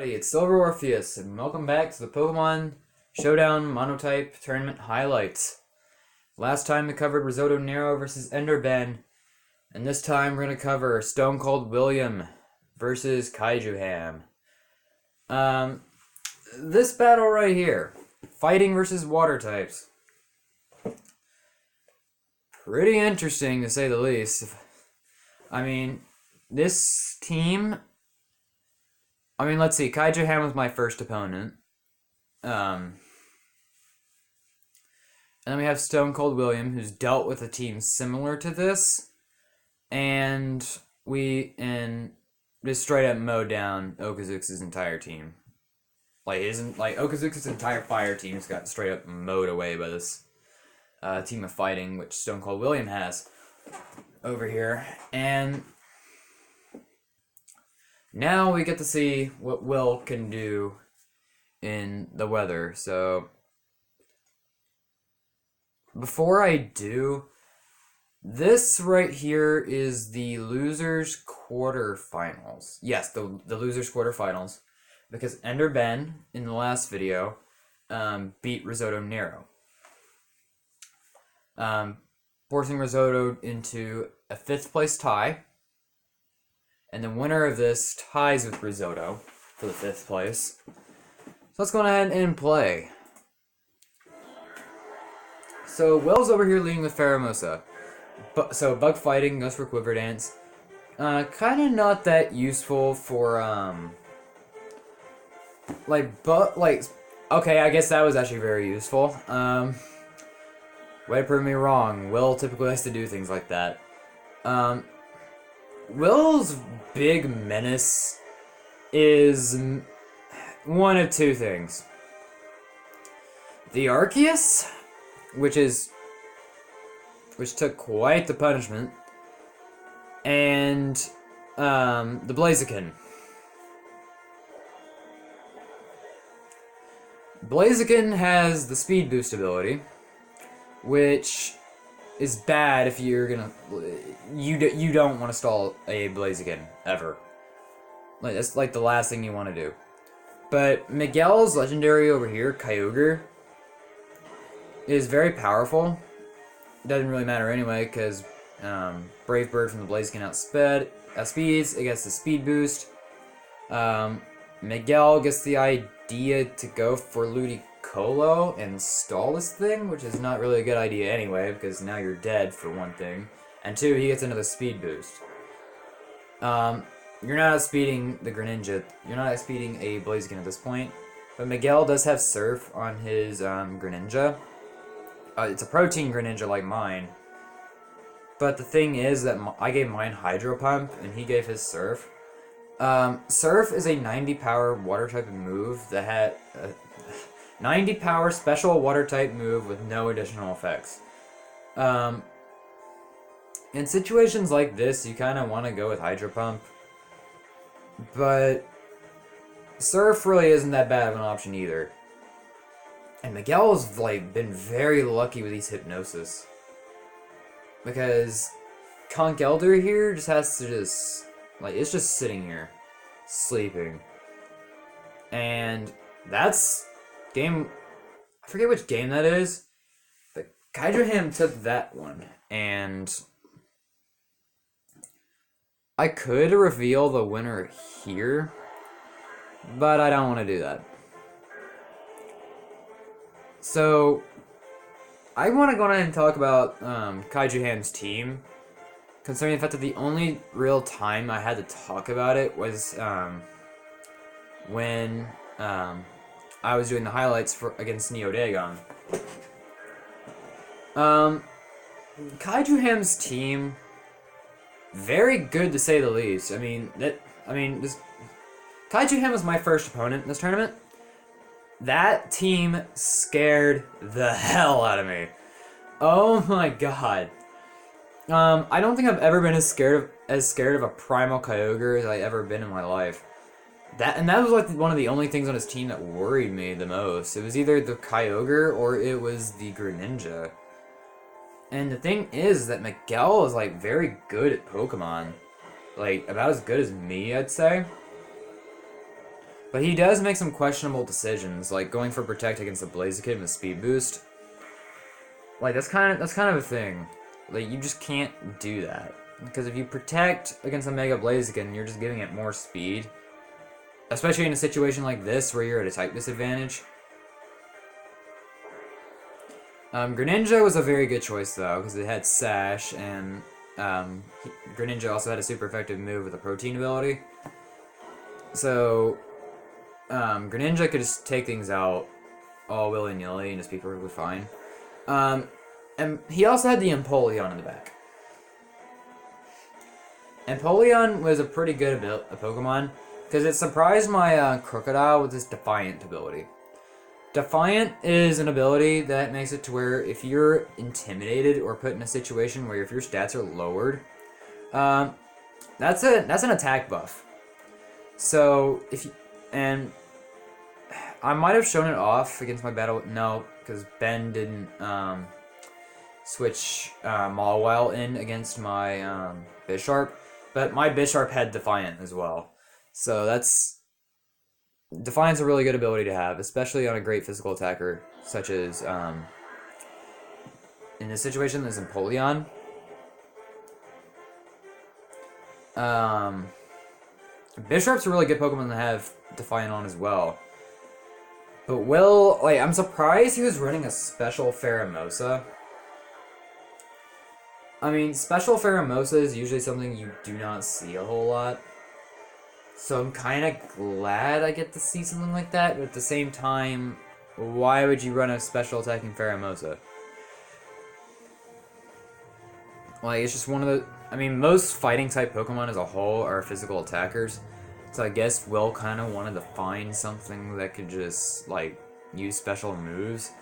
Howdy, it's Silver Orpheus, and welcome back to the Pokemon Showdown Monotype Tournament Highlights. Last time we covered Risotto Nero versus EnderBen, and this time we're going to cover StoneColdWilliam versus Kaijuham. This battle right here, fighting versus water types. Pretty interesting to say the least. I mean, this team... let's see. Kaijuham was my first opponent. And then we have StoneColdWilliam, who's dealt with a team similar to this. And we just straight up mowed down Okazux's entire team. Okazux's entire fire team just got straight up mowed away by this team of fighting, which StoneColdWilliam has over here. And now we get to see what Will can do in the weather. So, before I do, this right here is the Losers Quarterfinals. Yes, the Losers Quarterfinals. Because EnderBen, in the last video, beat Risotto Nero. Forcing Risotto into a 5th place tie. And the winner of this ties with Risotto for the 5th place. So let's go ahead and play. So Will's over here leading with Pheromosa. So Bug Fighting goes for Quiver Dance. Kind of not that useful for, okay, I guess that was actually very useful. Way to prove me wrong. Will typically likes to do things like that. Will's big menace is one of two things. The Arceus, which took quite the punishment, and the Blaziken. Blaziken has the Speed Boost ability, which is bad if you're gonna... You don't want to stall a Blaziken, ever. That's like the last thing you want to do. But Miguel's legendary over here, Kyogre, is very powerful. Doesn't really matter anyway, because Brave Bird from the Blaziken outspeeds, it gets the speed boost. Miguel gets the idea to go for Ludicolo and stall this thing, which is not really a good idea anyway, because now you're dead, for one thing. And two, he gets another speed boost. You're not outspeeding the Greninja. You're not outspeeding a Blaziken at this point. But Miguel does have Surf on his Greninja. It's a protein Greninja like mine. But the thing is that I gave mine Hydro Pump, and he gave his Surf. Surf is a 90 power water type move that had... 90 power special water type move with no additional effects. In situations like this, you kind of want to go with Hydro Pump. But Surf really isn't that bad of an option either. And Miguel's been very lucky with these Hypnosis. Because Conch Elder here just has to it's just sitting here, sleeping. And that's game... I forget which game that is, but Kaijuham took that one, and I could reveal the winner here, but I don't want to do that. So, I want to go ahead and talk about Kaijuham's team, concerning the fact that the only real time I had to talk about it was when I was doing the highlights against Neodagon. Kaijuham's team, very good to say the least. Kaijuham was my first opponent in this tournament. That team scared the hell out of me. Oh my god. I don't think I've ever been as scared of a primal Kyogre as I've ever been in my life. That was one of the only things on his team that worried me the most. It was either the Kyogre or it was the Greninja. And the thing is that Miguel is very good at Pokemon. About as good as me, I'd say. But he does make some questionable decisions, like going for Protect against the Blaziken with Speed Boost. Like, that's kind of a thing. Like, you just can't do that. Because if you Protect against a Mega Blaziken, you're just giving it more speed. Especially in a situation like this, where you're at a type disadvantage. Greninja was a very good choice, though, because it had Sash, and Greninja also had a super effective move with a Protein ability. So, Greninja could just take things out all willy-nilly and just be perfectly fine. And he also had the Empoleon in the back. Empoleon was a pretty good Pokemon, because it surprised my Crocodile with this Defiant ability. Defiant is an ability that makes it to where if you're intimidated or put in a situation where if your stats are lowered, that's an attack buff. So and I might have shown it off against my battle. No, because Ben didn't switch Mawile in against my Bisharp, but my Bisharp had Defiant as well. So Defiant's a really good ability to have, especially on a great physical attacker, such as, in this situation, there's Empoleon. Bisharp's a really good Pokemon to have Defiant on as well. But I'm surprised he was running a Special Pheromosa. I mean, Special Pheromosa is usually something you do not see a whole lot. So I'm kind of glad I get to see something like that, but at the same time, why would you run a special attacking Pheromosa? Like, it's just one of the... I mean, most fighting-type Pokemon as a whole are physical attackers, so I guess Will kind of wanted to find something that could just, like, use special moves.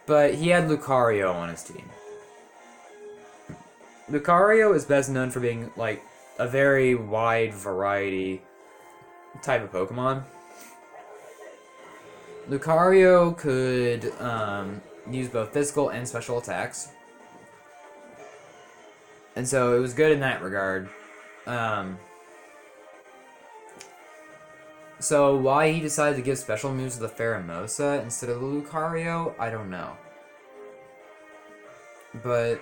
But he had Lucario on his team. Lucario is best known for being, like, a very wide variety type of Pokemon. Lucario could use both physical and special attacks. And so it was good in that regard. So why he decided to give special moves to the Pheromosa instead of the Lucario, I don't know. But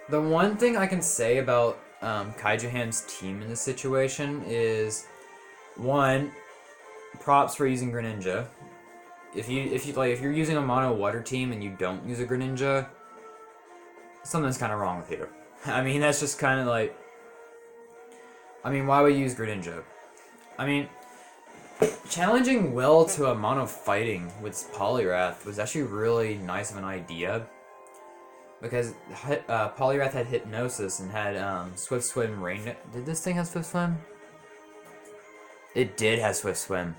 the one thing I can say about Kaijuham's team in this situation is, one, props for using Greninja. If you're using a mono water team and you don't use a Greninja, something's kind of wrong with you. I mean, that's just kind of like, I mean, why would you use Greninja? I mean, challenging Will to a mono fighting with Poliwrath was actually really nice of an idea. Because Poliwrath had Hypnosis and had Swift Swim Rain... Did this thing have Swift Swim? It did have Swift Swim.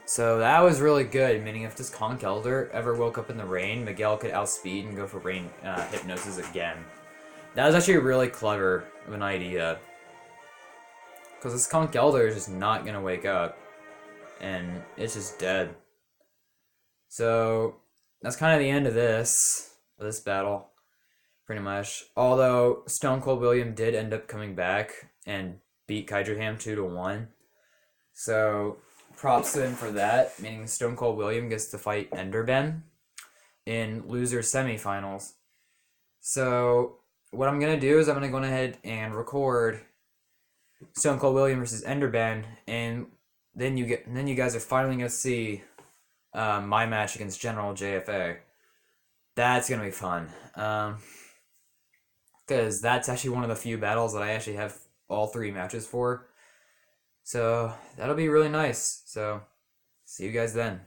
So that was really good, meaning if this Conch Elder ever woke up in the rain, Miguel could outspeed and go for rain Hypnosis again. That was actually really clever of an idea. Because this Conch Elder is just not going to wake up. And it's just dead. So that's kind of the end of this battle. Pretty much. Although StoneColdWilliam did end up coming back and beat Kaijuham 2-1. So props to him for that, meaning StoneColdWilliam gets to fight EnderBen in Losers Semifinals. So what I'm going to do is I'm going to go ahead and record StoneColdWilliam versus EnderBen, and then you guys are finally going to see my match against General JFA. That's going to be fun. Because that's actually one of the few battles that I actually have all 3 matches for. So that'll be really nice. So see you guys then.